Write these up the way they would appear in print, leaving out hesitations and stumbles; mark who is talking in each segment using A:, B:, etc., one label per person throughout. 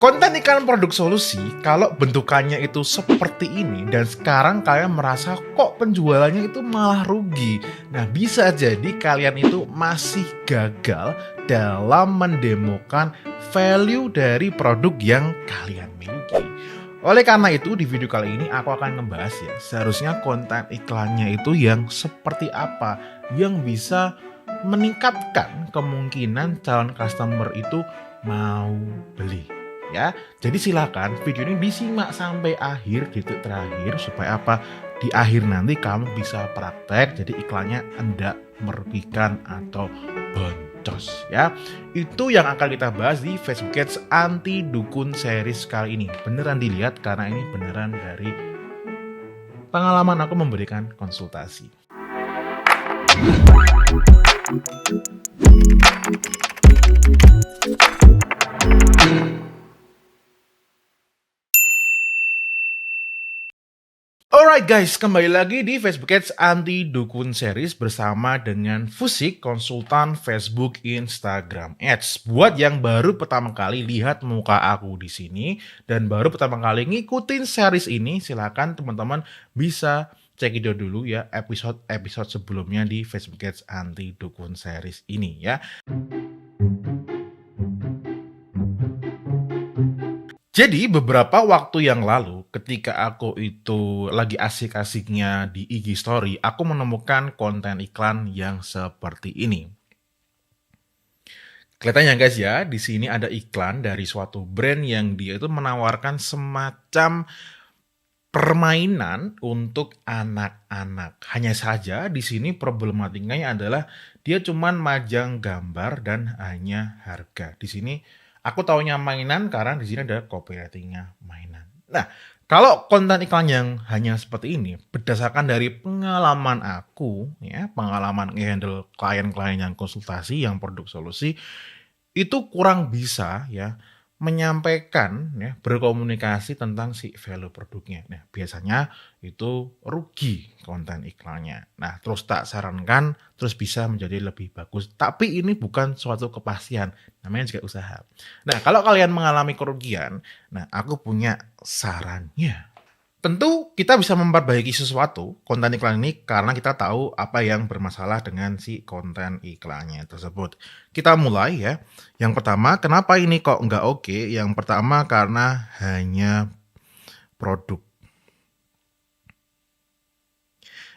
A: Konten iklan produk solusi, kalau bentukannya itu seperti ini dan sekarang kalian merasa kok penjualannya itu malah rugi. Nah, bisa jadi kalian itu masih gagal dalam mendemokan value dari produk yang kalian miliki. Oleh karena itu, di video kali ini aku akan ngebahas ya, seharusnya konten iklannya itu yang seperti apa yang bisa meningkatkan kemungkinan calon customer itu mau beli. Ya, jadi silakan video ini disimak sampai akhir titik terakhir supaya apa? Di akhir nanti kamu bisa praktek jadi iklannya enggak merugikan atau boncos ya. Itu yang akan kita bahas di Facebook Ads Anti Dukun series kali ini. Beneran dilihat karena ini beneran dari pengalaman aku memberikan konsultasi. Alright guys, kembali lagi di Facebook Ads Anti Dukun Series bersama dengan Fusik, konsultan Facebook Instagram Ads. Buat yang baru pertama kali lihat muka aku di sini dan baru pertama kali ngikutin series ini, silakan teman-teman bisa cek video dulu ya episode sebelumnya di Facebook Ads Anti Dukun Series ini ya. Jadi beberapa waktu yang lalu ketika aku itu lagi asik-asiknya di IG Story, aku menemukan konten iklan yang seperti ini. Kelihatannya guys ya, di sini ada iklan dari suatu brand yang dia itu menawarkan semacam permainan untuk anak-anak. Hanya saja di sini problematikanya adalah dia cuman majang gambar dan hanya harga. Di sini aku taunya mainan karena di sini ada copywriting-nya mainan. Nah, kalau konten iklan yang hanya seperti ini, berdasarkan dari pengalaman aku, ya, pengalaman nge-handle klien-klien yang konsultasi, yang produk solusi, itu kurang bisa ya menyampaikan ya berkomunikasi tentang si value produknya. Nah, biasanya itu rugi konten iklannya. Nah, terus tak sarankan terus bisa menjadi lebih bagus. Tapi ini bukan suatu kepastian, namanya juga usaha. Nah, kalau kalian mengalami kerugian, nah aku punya sarannya. Tentu kita bisa memperbaiki sesuatu konten iklan ini karena kita tahu apa yang bermasalah dengan si konten iklannya tersebut. Kita mulai ya. Yang pertama, kenapa ini kok nggak oke? Yang pertama karena hanya produk.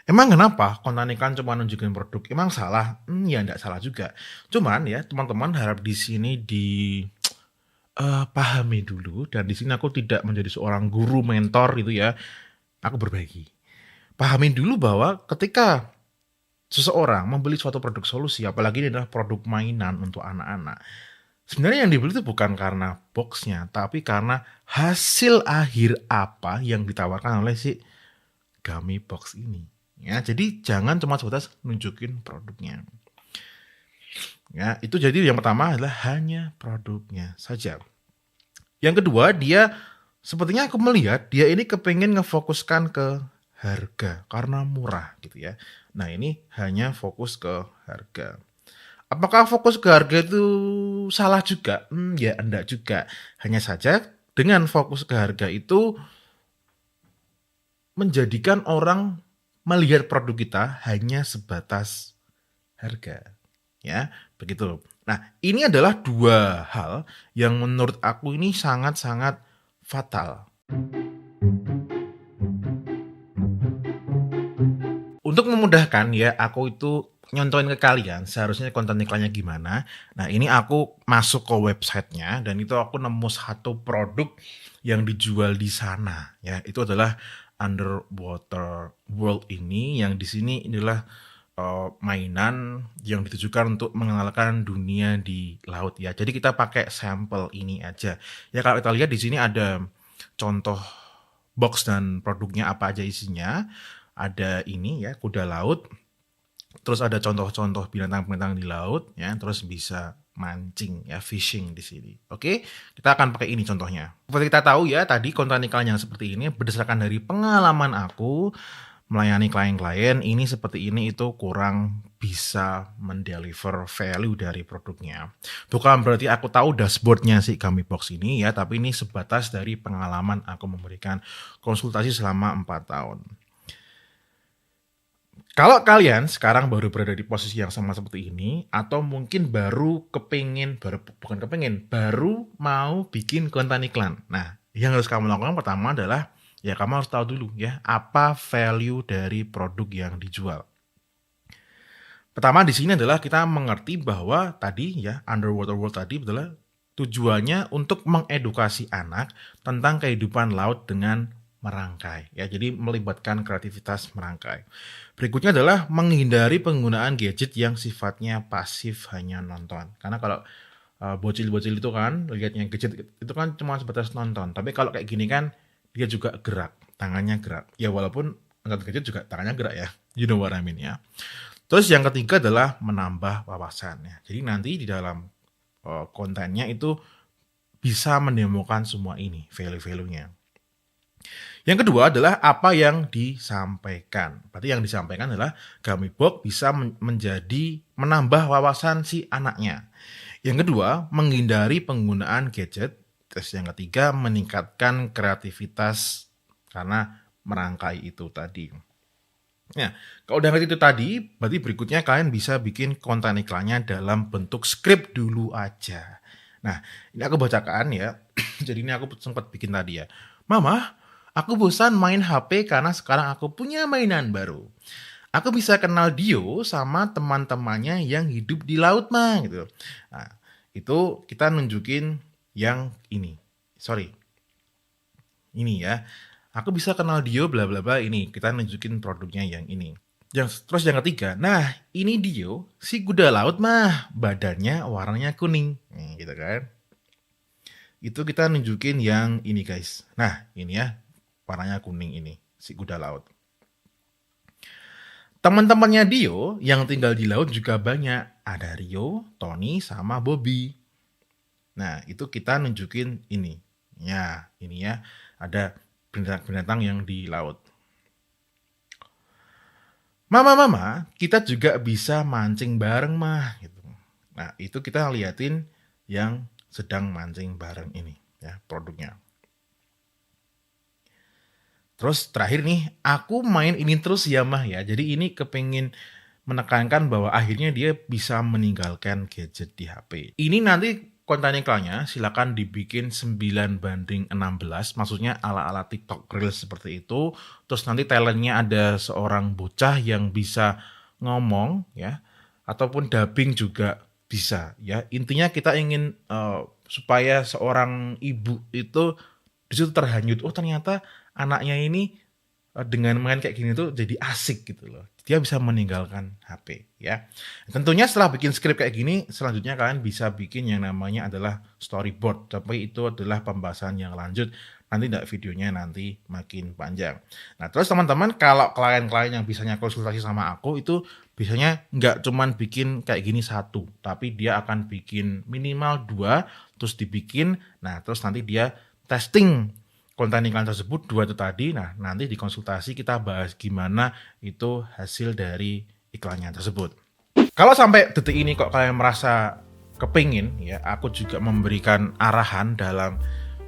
A: Emang kenapa konten iklan cuma nunjukin produk? Emang salah? Ya nggak salah juga. Cuman ya teman-teman harap di sini pahami dulu, dan di sini aku tidak menjadi seorang guru mentor gitu ya. Aku berbagi. Pahami dulu bahwa ketika seseorang membeli suatu produk solusi, apalagi ini adalah produk mainan untuk anak-anak, sebenarnya yang dibeli itu bukan karena boxnya, tapi karena hasil akhir apa yang ditawarkan oleh si Gummy Box ini. Ya, jadi jangan cuma sebatas nunjukin produknya. Ya, itu jadi yang pertama adalah hanya produknya saja. Yang kedua, dia sepertinya aku melihat dia ini kepengen ngefokuskan ke harga karena murah gitu ya. Nah, ini hanya fokus ke harga. Apakah fokus ke harga itu salah juga? Ya enggak juga. Hanya saja dengan fokus ke harga itu menjadikan orang melihat produk kita hanya sebatas harga. Ya, begitu. Nah, ini adalah dua hal yang menurut aku ini sangat-sangat fatal. Untuk memudahkan ya, aku itu nyontohin ke kalian seharusnya konten iklannya gimana. Nah, ini aku masuk ke websitenya dan itu aku nemu satu produk yang dijual di sana. Ya, itu adalah Underwater World ini, yang di sini adalah mainan yang ditujukan untuk mengenalkan dunia di laut ya. Jadi kita pakai sampel ini aja. Ya, kalau kita lihat di sini ada contoh box dan produknya apa aja isinya. Ada ini ya, kuda laut. Terus ada contoh-contoh binatang-binatang di laut ya, terus bisa mancing ya, fishing di sini. Oke, kita akan pakai ini contohnya. Seperti kita tahu ya, tadi konten iklan yang seperti ini berdasarkan dari pengalaman aku melayani klien-klien ini seperti ini itu kurang bisa mendeliver value dari produknya. Bukan berarti aku tahu dashboardnya si Gummibox ini ya, tapi ini sebatas dari pengalaman aku memberikan konsultasi selama 4 tahun. Kalau kalian sekarang baru berada di posisi yang sama seperti ini, atau mungkin baru mau bikin konten iklan. Nah, yang harus kamu lakukan pertama adalah, ya kamu harus tahu dulu ya, apa value dari produk yang dijual. Pertama di sini adalah kita mengerti bahwa tadi ya, Underwater World tadi adalah tujuannya untuk mengedukasi anak tentang kehidupan laut dengan merangkai ya, jadi melibatkan kreativitas merangkai. Berikutnya adalah menghindari penggunaan gadget yang sifatnya pasif hanya nonton. Karena kalau bocil-bocil itu kan lihatnya gadget itu kan cuma sebatas nonton. Tapi kalau kayak gini kan dia juga gerak, tangannya gerak. Ya walaupun nonton gadget juga tangannya gerak ya. You know what I mean ya. Terus yang ketiga adalah menambah wawasannya. Jadi nanti di dalam kontennya itu bisa mendemokan semua ini, value-value-nya. Yang kedua adalah apa yang disampaikan. Berarti yang disampaikan adalah Gummibox bisa menambah wawasan si anaknya. Yang kedua, menghindari penggunaan gadget. Terus yang ketiga, meningkatkan kreativitas karena merangkai itu tadi. Nah, kalau udah ngerti itu tadi, berarti berikutnya kalian bisa bikin konten iklannya dalam bentuk skrip dulu aja. Nah, ini aku bacakan ya. Jadi ini aku sempat bikin tadi ya. Mama, aku bosan main HP karena sekarang aku punya mainan baru. Aku bisa kenal Dio sama teman-temannya yang hidup di laut, mah gitu. Nah, itu kita nunjukin yang ini. Sorry. Ini ya. Aku bisa kenal Dio bla bla bla ini. Kita nunjukin produknya yang ini. Terus yang ketiga, nah ini Dio, si kuda laut mah badannya warnanya kuning. Nih, gitu kan. Itu kita nunjukin yang ini guys. Nah ini ya. Warnanya kuning ini, si kuda laut. Teman-temannya Dio yang tinggal di laut juga banyak. Ada Rio, Tony, sama Bobby. Nah, itu kita nunjukin ini. Ya, ini ya. Ada binatang-binatang yang di laut. Mama, kita juga bisa mancing bareng, mah. Gitu. Nah, itu kita liatin yang sedang mancing bareng ini. Ya, produknya. Terus terakhir nih, aku main ini terus ya mah ya. Jadi ini kepingin menekankan bahwa akhirnya dia bisa meninggalkan gadget di HP. Ini nanti konten iklannya silakan dibikin 9:16. Maksudnya ala-ala TikTok Reels seperti itu. Terus nanti talentnya ada seorang bocah yang bisa ngomong ya. Ataupun dubbing juga bisa ya. Intinya kita ingin supaya seorang ibu itu disitu terhanyut. Oh ternyata anaknya ini dengan main kayak gini tuh jadi asik gitu loh. Dia bisa meninggalkan HP ya. Tentunya setelah bikin skrip kayak gini, selanjutnya kalian bisa bikin yang namanya adalah storyboard. Tapi itu adalah pembahasan yang lanjut. Nanti videonya nanti makin panjang. Nah terus teman-teman kalau klien-klien yang bisanya konsultasi sama aku itu biasanya nggak cuman bikin kayak gini satu. Tapi dia akan bikin minimal 2 terus dibikin. Nah terus nanti dia testing konten iklan tersebut 2 itu tadi. Nah nanti di konsultasi kita bahas gimana itu hasil dari iklannya tersebut. Kalau sampai detik ini kok kalian merasa kepingin ya aku juga memberikan arahan dalam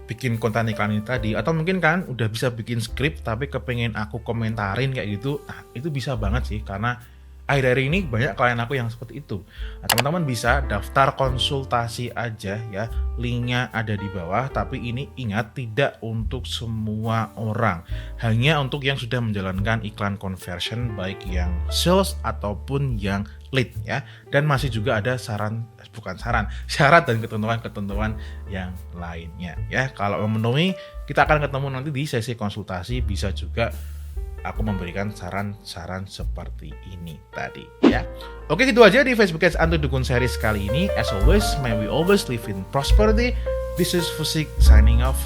A: bikin konten iklan ini tadi, atau mungkin kan udah bisa bikin skrip tapi kepingin aku komentarin kayak gitu, nah itu bisa banget sih karena akhir-akhir ini banyak klien aku yang seperti itu. Nah, teman-teman bisa daftar konsultasi aja ya, linknya ada di bawah. Tapi ini ingat tidak untuk semua orang, hanya untuk yang sudah menjalankan iklan conversion baik yang sales ataupun yang lead ya. Dan masih juga ada syarat dan ketentuan-ketentuan yang lainnya ya. Kalau memenuhi kita akan ketemu nanti di sesi konsultasi, bisa juga aku memberikan saran-saran seperti ini tadi ya. Oke gitu aja di Facebook Ads Antu Dukun series kali ini. As always, may we always live in prosperity. This is Fusik signing off.